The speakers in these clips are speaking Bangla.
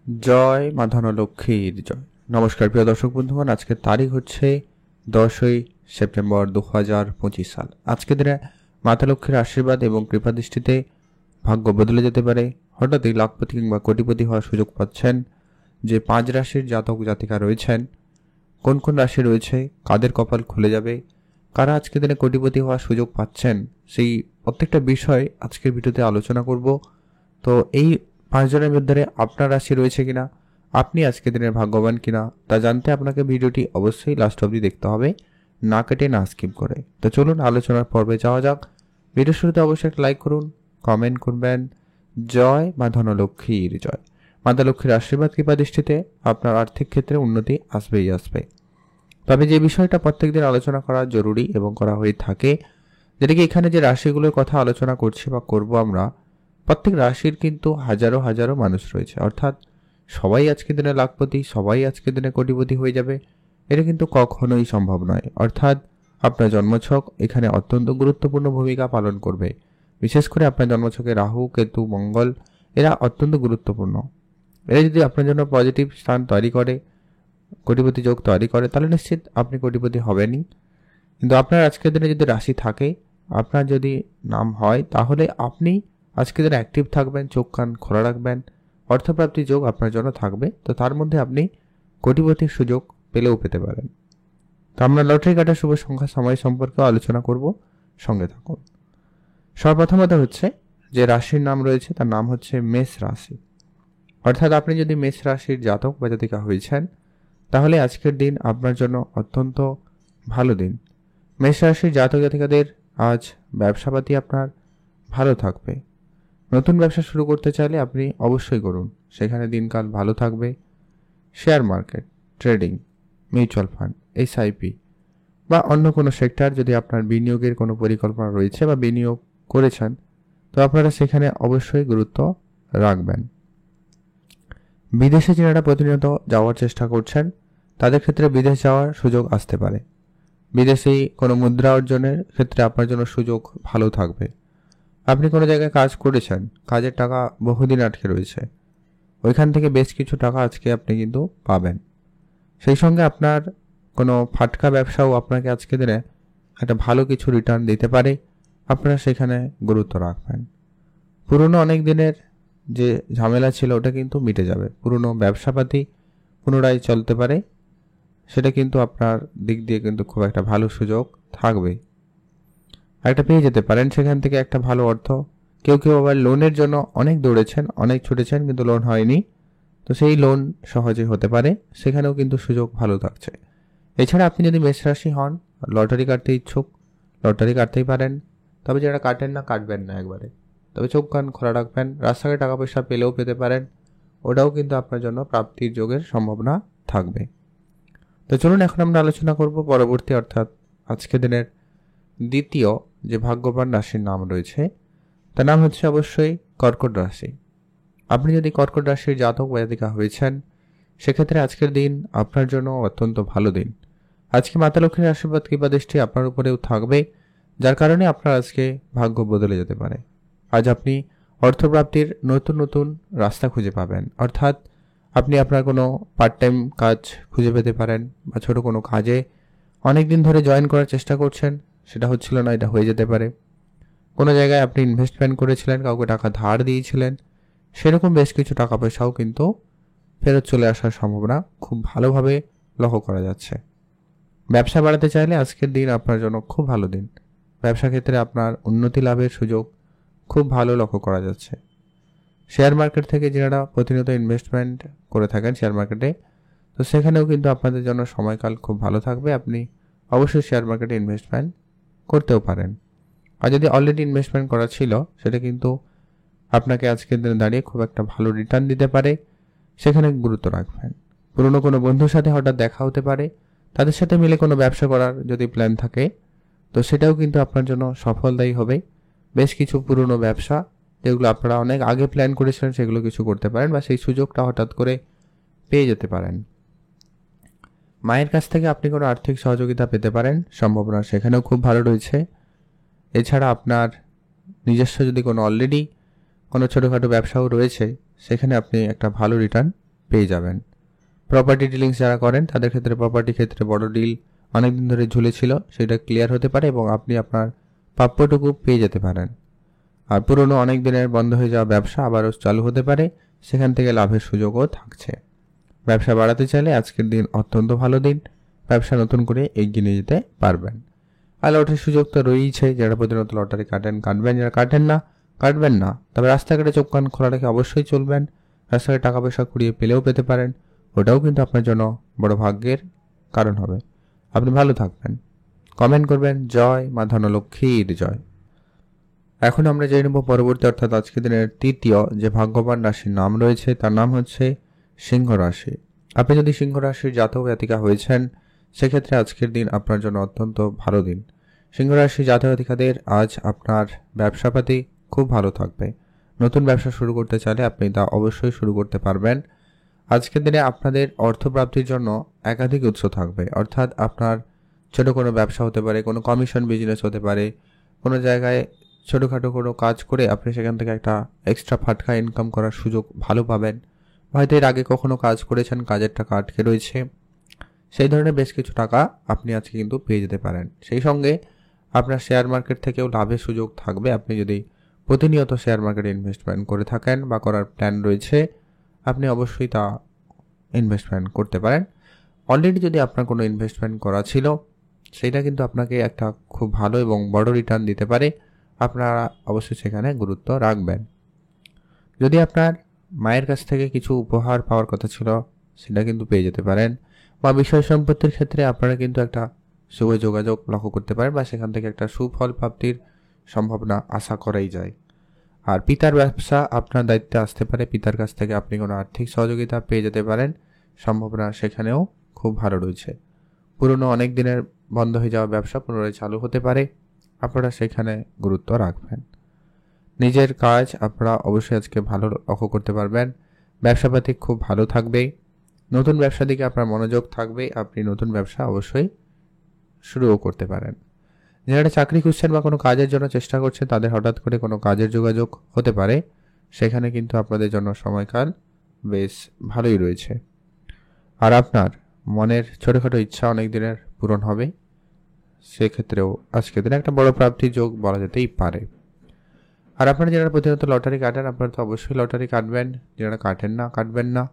জয় মা ধনলক্ষ্মীর জয়। নমস্কার প্রিয় দর্শক বন্ধুগণ, আজকের তারিখ হচ্ছে 10ই সেপ্টেম্বর 2025 সাল। আজকের দিনে মাতা লক্ষ্মীর আশীর্বাদ এবং কৃপা দৃষ্টিতে ভাগ্য বদলে যেতে পারে। হঠাৎই লাখপতি কিংবা কোটিপতি হওয়ার সুযোগ পাচ্ছেন। যে 5 রাশির জাতক জাতিকা রয়েছেন, কোন কোন রাশি রয়েছে, কাদের কপাল খুলে যাবে, কারা আজকের দিনে কোটিপতি হওয়ার সুযোগ পাচ্ছেন, সেই প্রত্যেকটা বিষয় আজকের ভিডিওতে আলোচনা করব। তো এই 5 জনের মধ্যে আপনার রাশি রয়েছে কিনা, আপনি আজকের দিনের ভাগ্যবান কিনা, তা জানতে আপনাকে ভিডিওটি অবশ্যই লাস্ট অবধি দেখতে হবে, না কেটে না স্কিপ করে। তো চলুন আলোচনার পর্বে যাওয়া যাক। ভিডিও শুরুতে অবশ্যই একটা লাইক করুন, কমেন্ট করবেন। জয় মা ধনলক্ষ্মীর জয়। মাতা লক্ষ্মীর আশীর্বাদ কৃপা দৃষ্টিতে আপনার আর্থিক ক্ষেত্রে উন্নতি আসবেই আসবে। তবে যে বিষয়টা প্রত্যেকদিন আলোচনা করা জরুরি এবং করা হয়ে থাকে, যেটা কি এখানে যে রাশিগুলোর কথা আলোচনা করছি বা করব আমরা, প্রত্যেক রাশির কিন্তু হাজারো হাজারো মানুষ রয়েছে। অর্থাৎ সবাই আজকের দিনে লাখপতি, সবাই আজকের দিনে কোটিপতি হয়ে যাবে, এটা কিন্তু কখনোই সম্ভব নয়। অর্থাৎ আপনার জন্মছক এখানে অত্যন্ত গুরুত্বপূর্ণ ভূমিকা পালন করবে। বিশেষ করে আপনার জন্মছকে রাহু, কেতু, মঙ্গল এরা অত্যন্ত গুরুত্বপূর্ণ। এরা যদি আপনার জন্য পজিটিভ স্থান তৈরি করে, কোটিপতি যোগ তৈরি করে, তাহলে নিশ্চিত আপনি কোটিপতি হবেনই। কিন্তু আপনার আজকের দিনে যদি রাশি থাকে, আপনার যদি নাম হয়, তাহলে আপনি আজকের দিনে অ্যাক্টিভ থাকবেন, চোখ কান খোলা রাখবেন, অর্থপ্রাপ্তির যোগ আপনার জন্য থাকবে। তো তার মধ্যে আপনি কোটিপতির সুযোগ পেলেও পেতে পারেন। তো আমরা লটারি কাটার শুভ সংখ্যা সময় সম্পর্কে আলোচনা করব, সঙ্গে থাকুন। সর্বপ্রথমত হচ্ছে যে রাশির নাম রয়েছে, তার নাম হচ্ছে মেষ রাশি। অর্থাৎ আপনি যদি মেষ রাশির জাতক বা জাতিকা হয়েছেন, তাহলে আজকের দিন আপনার জন্য অত্যন্ত ভালো দিন। মেষ রাশির জাতক জাতিকাদের আজ ব্যবসাপাতি আপনার ভালো থাকবে। নতুন ব্যবসা শুরু করতে চাইলে আপনি অবশ্যই করুন, সেখানে দিনকাল ভালো থাকবে। Share market, trading, mutual fund, SIP বা অন্য কোনো সেক্টর যদি আপনার বিনিয়োগের কোনো পরিকল্পনা রয়েছে বা বিনিয়োগ করেছেন, তো আপনারা সেখানে অবশ্যই গুরুত্ব রাখবেন। বিদেশে যারা প্রতিনিয়ত যাওয়ার চেষ্টা করছেন, তাদের ক্ষেত্রে বিদেশ যাওয়ার সুযোগ আসতে পারে। বিদেশি কোনো মুদ্রা অর্জনের ক্ষেত্রে আপনার জন্য সুযোগ ভালো থাকবে। আপনি কোনো জায়গায় কাজ করেছেন, কাজের টাকা বহুদিন আটকে রয়েছে, ওইখান থেকে বেশ কিছু টাকা আজকে আপনি কিন্তু পাবেন। সেই সঙ্গে আপনার কোনো ফাটকা ব্যবসাও আপনাকে আজকে দিনে একটা ভালো কিছু রিটার্ন দিতে পারে, আপনারা সেখানে গুরুত্ব রাখবেন। পুরনো অনেক দিনের যে ঝামেলা ছিল ওটা কিন্তু মিটে যাবে, পুরনো ব্যবসাপাতি পুনরায় চলতে পারে, সেটা কিন্তু আপনার দিক দিয়ে কিন্তু খুব একটা ভালো সুযোগ থাকবে। একটা পেয়ে যেতে পারেন সেখান থেকে একটা ভালো অর্থ। কেউ কেউ আবার লোনের জন্য অনেক দৌড়েছেন, অনেক ছুটেছেন, কিন্তু লোন হয়নি, তো সেই লোন সহজে হতে পারে, সেখানেও কিন্তু সুযোগ ভালো থাকছে। এছাড়া আপনি যদি মেষ রাশি হন, লটারি কাটতে ইচ্ছুক, লটারি কাটতেই পারেন। তবে যারা কাটেন না, কাটবেন না একবারে, তবে চোখ কান খোলা রাখবেন। রাস্তাঘাটে টাকা পয়সা পেলেও পেতে পারেন, ওটাও কিন্তু আপনার জন্য প্রাপ্তির যোগের সম্ভাবনা থাকবে। তো চলুন এখন আমরা আলোচনা করব পরবর্তী, অর্থাৎ আজকের দিনের দ্বিতীয় যে ভাগ্যবান রাশির নাম রয়েছে, তার নাম হচ্ছে অবশ্যই কর্কট রাশি। আপনি যদি কর্কট রাশির জাতক বা জাতিকা হয়েছেন, সেক্ষেত্রে আজকের দিন আপনার জন্য অত্যন্ত ভালো দিন। আজকে মাতা লক্ষ্মীর আশীর্বাদ কৃপা দৃষ্টি আপনার উপরেও থাকবে, যার কারণে আপনার আজকে ভাগ্য বদলে যেতে পারে। আজ আপনি অর্থপ্রাপ্তির নতুন নতুন রাস্তা খুঁজে পাবেন। অর্থাৎ আপনি আপনার কোনো পার্ট টাইম কাজ খুঁজে পেতে পারেন, বা ছোট কোনো কাজে অনেক দিন ধরে জয়েন করার চেষ্টা করছেন, সেটা হচ্ছিল না, এটা হয়ে যেতে পারে। কোনো জায়গায় আপনি ইনভেস্টমেন্ট করেছিলেন, কাউকে টাকা ধার দিয়েছিলেন, সেরকম বেশ কিছু টাকা পয়সাও কিন্তু ফেরত চলে আসার সম্ভাবনা খুব ভালোভাবে লক্ষ্য করা যাচ্ছে। ব্যবসা বাড়াতে চাইলে আজকের দিন আপনার জন্য খুব ভালো দিন। ব্যবসা ক্ষেত্রে আপনার উন্নতি লাভের সুযোগ খুব ভালো লক্ষ্য করা যাচ্ছে। শেয়ার মার্কেট থেকে যারা প্রতিনিয়ত ইনভেস্টমেন্ট করে থাকেন শেয়ার মার্কেটে, তো সেখানেও কিন্তু আপনাদের জন্য সময়কাল খুব ভালো থাকবে। আপনি অবশ্যই শেয়ার মার্কেটে ইনভেস্টমেন্ট করতেও পারেন। আর যদি অলরেডি ইনভেস্টমেন্ট করা ছিল, সেটা কিন্তু আপনাকে আজকের দিনে দাঁড়িয়ে খুব একটা ভালো রিটার্ন দিতে পারে, সেখানে গুরুত্ব রাখবেন। পুরনো কোনো বন্ধুর সাথে হঠাৎ দেখা হতে পারে, তাদের সাথে মিলে কোনো ব্যবসা করার যদি প্ল্যান থাকে, তো সেটাও কিন্তু আপনার জন্য সফলদায়ী হবে। বেশ কিছু পুরনো ব্যবসা যেগুলো আপনারা অনেক আগে প্ল্যান করেছিলেন, সেগুলো কিছু করতে পারেন, বা সেই সুযোগটা হঠাৎ করে পেয়ে যেতে পারেন। মায়ের কাছ থেকে আপনি কোনো আর্থিক সহযোগিতা পেতে পারেন, সম্ভাবনা সেখানেও খুব ভালো রয়েছে। এছাড়া আপনার নিজস্ব যদি কোনো অলরেডি কোনো ছোটোখাটো ব্যবসাও রয়েছে, সেখানে আপনি একটা ভালো রিটার্ন পেয়ে যাবেন। প্রপার্টি ডিলিংস যারা করেন তাদের ক্ষেত্রে প্রপার্টি ক্ষেত্রে বড় ডিল অনেকদিন ধরে ঝুলেছিল, সেটা ক্লিয়ার হতে পারে এবং আপনি আপনার প্রাপ্যটুকু পেয়ে যেতে পারেন। আর পুরনো অনেক দিনের বন্ধ হয়ে যাওয়া ব্যবসা আবারও চালু হতে পারে, সেখান থেকে লাভের সুযোগও থাকছে। ব্যবসা বাড়াতে চাইলে আজকের দিন অত্যন্ত ভালো দিন, ব্যবসা নতুন করে এগিয়ে নিয়ে যেতে পারবেন। আর লটারির সুযোগ তো রয়েছে, যারা প্রতিনিয়ত লটারি কাটবেন, যারা কাটবেন না, তবে রাস্তাঘাটে চোখ কান খোলা রেখে অবশ্যই চলবেন। রাস্তাঘাটে টাকা পয়সা কুড়িয়ে পেলেও পেতে পারেন, ওটাও কিন্তু আপনার জন্য বড় ভাগ্যের কারণ হবে। আপনি ভালো থাকবেন। কমেন্ট করবেন জয় মা ধনলক্ষ্মীর জয়। এখন আমরা জেনে নেব পরবর্তী অর্থাৎ আজকের দিনের তৃতীয় যে ভাগ্যবান রাশির নাম রয়েছে তার নাম হচ্ছে সিংহ রাশি। আপনি যদি সিংহ রাশির জাতক জাতিকা হয়েছেন সেক্ষেত্রে আজকের দিন আপনার জন্য অত্যন্ত ভালো দিন। সিংহ রাশির জাতক জাতিকাদের আজ আপনার ব্যবসাপাতি খুব ভালো থাকবে। নতুন ব্যবসা শুরু করতে চাইলে আপনি তা অবশ্যই শুরু করতে পারবেন। আজকের দিনে আপনাদের অর্থপ্রাপ্তির জন্য একাধিক উৎস থাকবে, অর্থাৎ আপনার ছোট কোনো ব্যবসা হতে পারে, কোনো কমিশন বিজনেস হতে পারে, কোনো জায়গায় ছোটোখাটো কোনো কাজ করে আপনি সেখান থেকে একটা এক্সট্রা ফাটকা ইনকাম করার সুযোগ ভালো পাবেন। হয়তো এর আগে কখনো কাজ করেছেন, কাজের টাকা আটকে রয়েছে, সেই ধরনের বেশ কিছু টাকা আপনি আজকে কিন্তু পেয়ে যেতে পারেন। সেই সঙ্গে আপনার শেয়ার মার্কেট থেকেও লাভের সুযোগ থাকবে। আপনি যদি প্রতিনিয়ত শেয়ার মার্কেটে ইনভেস্টমেন্ট করে থাকেন বা করার প্ল্যান রয়েছে, আপনি অবশ্যই তা ইনভেস্টমেন্ট করতে পারেন। অলরেডি যদি আপনার কোনো ইনভেস্টমেন্ট করা ছিল সেটা কিন্তু আপনাকে একটা খুব ভালো এবং বড় রিটার্ন দিতে পারে, আপনারা অবশ্যই সেখানে গুরুত্ব রাখবেন। যদি আপনার মায়ের কাছ থেকে কিছু উপহার পাওয়ার কথা ছিল সেটা কিন্তু পেয়ে যেতে পারেন, বা বিষয় সম্পত্তির ক্ষেত্রে আপনারা কিন্তু একটা শুভ যোগাযোগ লক্ষ্য করতে পারেন, বা সেখান থেকে একটা সুফল প্রাপ্তির সম্ভাবনা আশা করাই যায়। আর পিতার ব্যবসা আপনার দায়িত্বে আসতে পারে, পিতার কাছ থেকে আপনি কোনো আর্থিক সহযোগিতা পেয়ে যেতে পারেন, সম্ভাবনা সেখানেও খুব ভালো রয়েছে। পুরনো অনেক দিনের বন্ধ হয়ে যাওয়া ব্যবসা পুনরায় চালু হতে পারে, আপনারা সেখানে গুরুত্ব রাখবেন। নিজের কাজ আপনারা অবশ্যই আজকে ভালো লক্ষ্য করতে পারবেন। ব্যবসাপাতি খুব ভালো থাকবে, নতুন ব্যবসা দিকে আপনার মনোযোগ থাকবে, আপনি নতুন ব্যবসা অবশ্যই শুরুও করতে পারেন। যারা চাকরি খুঁজছেন বা কোনো কাজের জন্য চেষ্টা করছেন তাদের হঠাৎ করে কোনো কাজের যোগাযোগ হতে পারে, সেখানে কিন্তু আপনাদের জন্য সময়কাল বেশ ভালোই রয়েছে। আর আপনার মনের ছোটোখাটো ইচ্ছা অনেক দিনের পূরণ হবে, সেক্ষেত্রেও আজকের দিনে একটা বড় প্রাপ্তির যোগ বলা যেতেই পারে। আর আপনারা যারা প্রতিনিয়ত লটারি কাটেন আপনারা তো অবশ্যই লটারি কাটবেন, যারা কাটবেন না,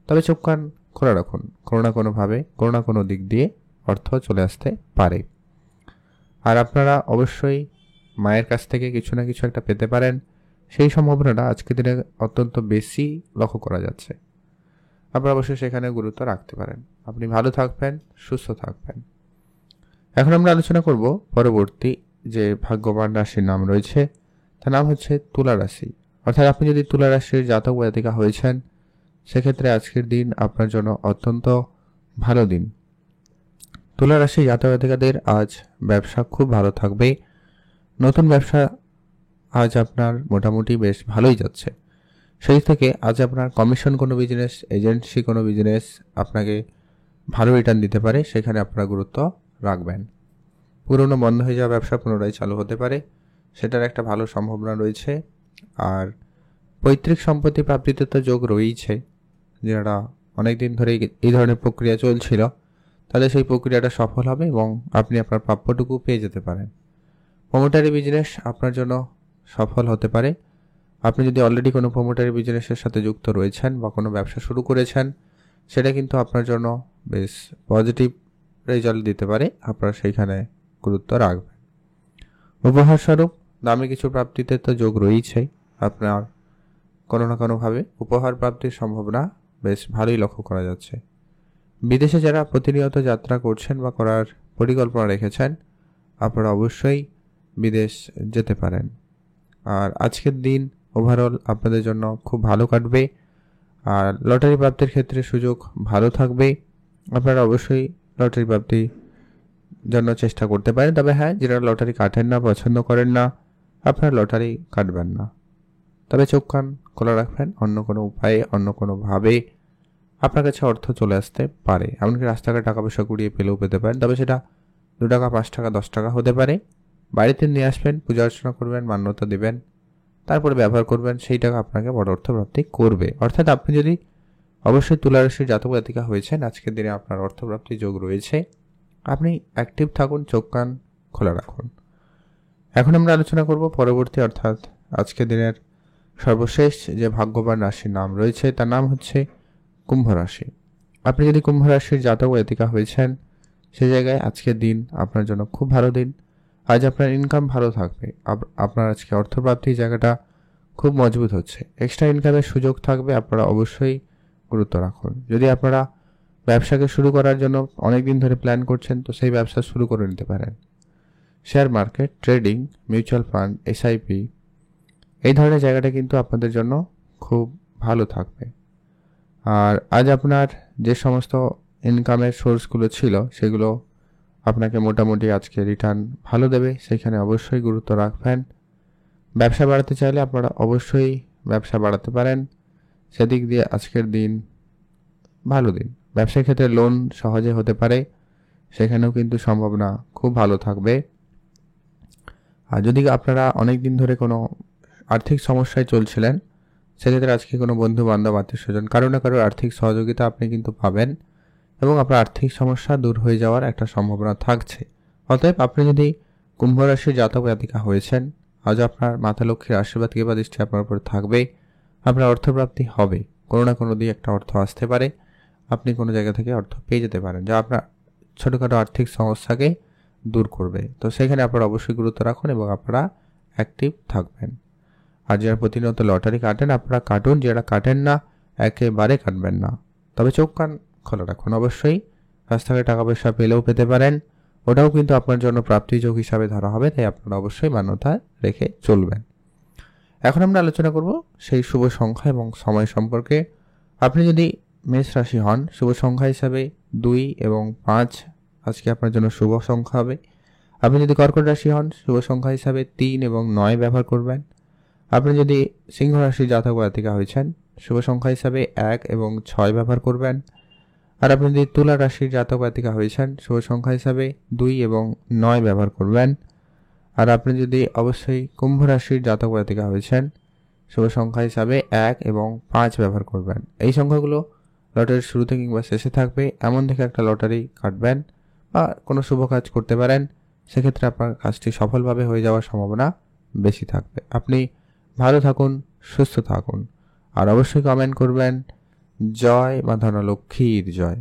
তবে চোখ কান খোলা রাখুন, কোনো না কোনোভাবে কোনো না কোনো দিক দিয়ে অর্থ চলে আসতে পারে। আর আপনারা অবশ্যই মায়ের কাছ থেকে কিছু না কিছু একটা পেতে পারেন, সেই সম্ভাবনাটা আজকের দিনে অত্যন্ত বেশি লক্ষ্য করা যাচ্ছে। আপনারা অবশ্যই সেখানে গুরুত্ব রাখতে পারেন। আপনি ভালো থাকবেন, সুস্থ থাকবেন। এখন আমরা আলোচনা করব পরবর্তী যে ভাগ্যবান রাশির নাম রয়েছে তার নাম হচ্ছে তুলা রাশি। অর্থাৎ আপনি যদি তুলা রাশির জাতক বা জাতিকা হয়েছেন সেক্ষেত্রে আজকের দিন আপনার জন্য অত্যন্ত ভালো দিন। তুলা রাশির জাতক জাতিকাদের আজ ব্যবসা খুব ভালো থাকবে। নতুন ব্যবসা আজ আপনার মোটামুটি বেশ ভালোই যাচ্ছে। সেই থেকে আজ আপনার কমিশন কোনো বিজনেস, এজেন্সি কোনো বিজনেস আপনাকে ভালো রিটার্ন দিতে পারে, সেখানে আপনারা গুরুত্ব রাখবেন। পুরনো বন্ধ হয়ে যাওয়া ব্যবসা পুনরায় চালু হতে পারে, সেটার একটা ভালো সম্ভাবনা রয়েছে। আর পৈতৃক সম্পত্তি প্রাপ্তিতে তো যোগ রয়েছে, যারা অনেক দিন ধরে এই ধরনের প্রক্রিয়া চলছিল তাহলে সেই প্রক্রিয়াটা সফল হবে এবং আপনি আপনার প্রাপ্যটুকু পেয়ে যেতে পারেন। প্রমোটারি বিজনেস আপনার জন্য সফল হতে পারে। আপনি যদি অলরেডি কোনো প্রমোটারি বিজনেসের সাথে যুক্ত রয়েছেন বা কোনো ব্যবসা শুরু করেছেন সেটা কিন্তু আপনার জন্য বেশ পজিটিভ রেজাল্ট দিতে পারে, আপনারা সেইখানে গুরুত্ব রাখবেন। উপহার স্বরূপ দামি কিছু প্রাপ্তিতে তো যোগ রয়েছেই, আপনার কোনো না কোনোভাবে উপহার প্রাপ্তির সম্ভাবনা বেশ ভালোই লক্ষ্য করা যাচ্ছে। বিদেশে যারা প্রতিনিয়ত যাত্রা করছেন বা করার পরিকল্পনা রেখেছেন আপনারা অবশ্যই বিদেশ যেতে পারেন। আর আজকের দিন ওভারঅল আপনাদের জন্য খুব ভালো কাটবে। আর লটারি প্রাপ্তির ক্ষেত্রে সুযোগ ভালো থাকবে, আপনারা অবশ্যই লটারি প্রাপ্তির জন্য চেষ্টা করতে পারেন। তবে হ্যাঁ, যারা লটারি কাটেন না, পছন্দ করেন না, আপনারা লটারি কাটবেন না, তবে চোখ কান খোলা রাখবেন। অন্য কোনো উপায়ে অন্য কোনোভাবে আপনার কাছে অর্থ চলে আসতে পারে, এমনকি রাস্তাঘাটে টাকা পয়সা কুড়িয়ে পেলেও পেতে পারেন, তবে সেটা 2 টাকা 5 টাকা 10 টাকা হতে পারে। বাড়িতে নিয়ে আসবেন, পূজা অর্চনা করবেন, মান্যতা দেবেন, তারপরে ব্যবহার করবেন, সেই টাকা আপনাকে বড় অর্থপ্রাপ্তি করবে। অর্থাৎ আপনি যদি অবশ্যই তুলা রাশির জাতক জাতিকা হয়েছেন, আজকের দিনে আপনার অর্থপ্রাপ্তি যোগ রয়েছে। আপনি অ্যাক্টিভ থাকুন, চোখ কান খোলা রাখুন। এখন আমরা আলোচনা করব পরবর্তী অর্থাৎ আজকের দিনের সর্বশেষ যে ভাগ্যবান রাশির নাম রয়েছে তার নাম হচ্ছে কুম্ভ রাশি। আপনি যদি কুম্ভ রাশির জাতক জাতিকা হয়েছেন, সেই জায়গায় আজকের দিন আপনার জন্য খুব ভালো দিন। আজ আপনার ইনকাম ভালো থাকবে, আপনার আজকে অর্থপ্রাপ্তির জায়গাটা খুব মজবুত হচ্ছে, এক্সট্রা ইনকামের সুযোগ থাকবে, আপনারা অবশ্যই গুরুত্ব রাখুন। যদি আপনারা ব্যবসাকে শুরু করার জন্য অনেক দিন ধরে প্ল্যান করছেন, তো সেই ব্যবসা শুরু করে নিতে পারেন। Share market, trading, mutual fund, SIP, এই ধরনের জায়গাটা কিন্তু আপনাদের জন্য খুব ভালো থাকবে। আর আজ আপনার যে সমস্ত ইনকামের সোর্সগুলো ছিল সেগুলো আপনাকে মোটামুটি আজকে রিটার্ন ভালো দেবে, সেখানে অবশ্যই গুরুত্ব রাখবেন। ব্যবসা বাড়াতে চাইলে আপনারা অবশ্যই ব্যবসা বাড়াতে পারেন, সেদিক দিয়ে আজকের দিন ভালো দিন। ব্যবসার ক্ষেত্রে লোন সহজে হতে পারে, সেখানেও কিন্তু সম্ভাবনা খুব ভালো থাকবে। আর যদি আপনারা অনেক দিন ধরে কোনো আর্থিক সমস্যায় চলছিলেন, সেক্ষেত্রে আজকে কোনো বন্ধু বান্ধব, আত্মীয় স্বজন, কারো না কারো আর্থিক সহযোগিতা আপনি কিন্তু পাবেন এবং আপনার আর্থিক সমস্যা দূর হয়ে যাওয়ার একটা সম্ভাবনা থাকছে। অতএব আপনি যদি কুম্ভ রাশির জাতক জাতিকা হয়েছেন, আজ আপনার মাতা লক্ষ্মীর আশীর্বাদ কিংবা দৃষ্টি আপনার উপর থাকবে, আপনার অর্থপ্রাপ্তি হবে, কোনো না কোনো দিয়ে একটা অর্থ আসতে পারে, আপনি কোনো জায়গা থেকে অর্থ পেয়ে যেতে পারেন যা আপনার ছোটোখাটো আর্থিক সমস্যাকে দূর করবে। তো সেখানে আপনারা অবশ্যই গুরুত্ব রাখুন এবং আপনারা অ্যাক্টিভ থাকবেন। আর যারা প্রতিনিয়ত লটারি কাটেন আপনারা কাটুন, যারা কাটেন না একেবারে কাটবেন না, তবে চোখ কান খোলা রাখুন। অবশ্যই কাছ থেকে টাকা পয়সা পেলেও পেতে পারেন, ওটাও কিন্তু আপনার জন্য প্রাপ্তিযোগ হিসাবে ধরা হবে, তাই আপনারা অবশ্যই মান্যতা রেখে চলবেন। এখন আমরা আলোচনা করব সেই শুভ সংখ্যা এবং সময় সম্পর্কে। আপনি যদি মেষ রাশি হন, শুভ সংখ্যা হিসাবে 2 এবং 5 আজকে আপনার জন্য শুভ সংখ্যা হবে। আপনি যদি কর্কট রাশি হন, শুভ সংখ্যা হিসাবে 3 এবং 9 ব্যবহার করবেন। আপনি যদি সিংহ রাশির জাতক জাতিকা হয়েছেন, শুভ সংখ্যা হিসাবে 1 এবং 6 ব্যবহার করবেন। আর আপনি যদি তুলা রাশির জাতক জাতিকা হয়েছেন, শুভ সংখ্যা হিসাবে 2 এবং 9 ব্যবহার করবেন। আর আপনি যদি অবশ্যই কুম্ভ রাশির জাতক জাতিকা হয়েছেন, শুভ সংখ্যা হিসাবে 1 এবং 5 ব্যবহার করবেন। এই সংখ্যাগুলো লটারির শুরুতে কিংবা শেষে থাকবে, এমন দেখে একটা লটারি কাটবেন বা কোনো শুভ কাজ করতে পারেন, সেক্ষেত্রে আপনার কাজটি সফলভাবে হয়ে যাওয়ার সম্ভাবনা বেশি থাকবে। আপনি ভালো থাকুন, সুস্থ থাকুন, আর অবশ্যই কমেন্ট করবেন জয় মা ধনলক্ষ্মীর জয়।